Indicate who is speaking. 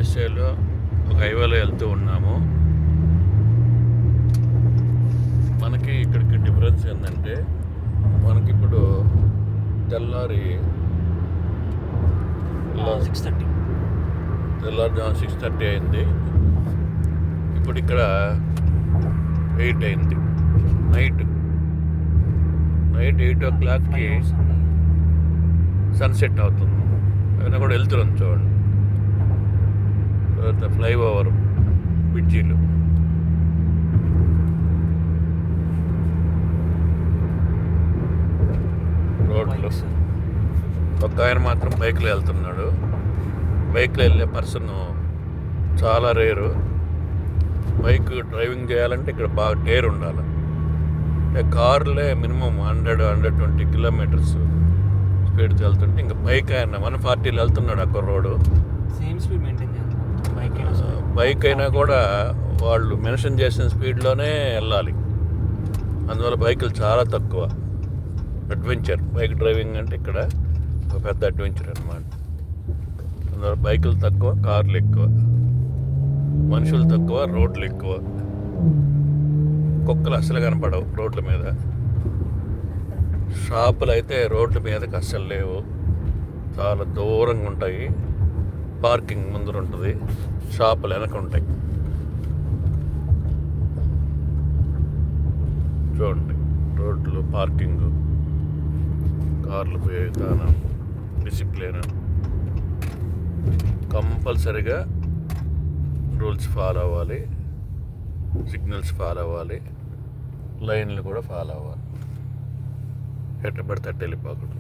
Speaker 1: యుఎస్ఏలో ఒక హైవేలో వెళ్తూ ఉన్నాము. మనకి ఇక్కడికి డిఫరెన్స్ ఏంటంటే, మనకిప్పుడు తెల్లారి
Speaker 2: 6:30
Speaker 1: తెల్లారుజాము 6:30 అయింది. ఇప్పుడు ఇక్కడ 8 అయింది. నైట్ 8 o'clockకి సన్సెట్ అవుతుంది. అయినా కూడా వెళ్తున్నాం చూడండి. తర్వాత ఫ్లైఓవర్ బ్రిడ్జీలు, రోడ్లు. ఒక ఆయన మాత్రం బైక్లో వెళ్తున్నాడు. బైక్లో వెళ్ళే పర్సన్ చాలా రేరు. బైక్ డ్రైవింగ్ చేయాలంటే ఇక్కడ బాగా డేర్ ఉండాలి. కార్లే మినిమం 100-120 కిలోమీటర్స్ స్పీడ్తో వెళ్తుంటే, ఇంకా బైక్ ఆయన 140 వెళ్తున్నాడు అక్కడ రోడ్డు.
Speaker 2: సేమ్ స్పీడ్ మెయింటైన్ చేయాలి.
Speaker 1: బైక్ అయినా కూడా వాళ్ళు మెన్షన్ చేసిన స్పీడ్లోనే వెళ్ళాలి. అందువల్ల బైకులు చాలా తక్కువ. అడ్వెంచర్ బైక్ డ్రైవింగ్ అంటే ఇక్కడ ఒక పెద్ద అడ్వెంచర్ అన్నమాట. అందువల్ల బైకులు తక్కువ, కార్లు ఎక్కువ, మనుషులు తక్కువ, రోడ్లు ఎక్కువ. కుక్కలు అస్సలు కనపడవు రోడ్ల మీద. షాపులు అయితే రోడ్ల మీదకి అస్సలు లేవు, చాలా దూరంగా ఉంటాయి. పార్కింగ్ ముందర ఉంటుంది, షాపులు వెనక ఉంటాయి. చూడండి రోడ్లు, పార్కింగ్, కార్లు పోయే విధానం, డిసిప్లిన్. కంపల్సరిగా రూల్స్ ఫాలో అవ్వాలి, సిగ్నల్స్ ఫాలో అవ్వాలి, లైన్లు కూడా ఫాలో అవ్వాలి. ఎట్ట పడితే అట్ట వెళ్ళిపోకూడదు.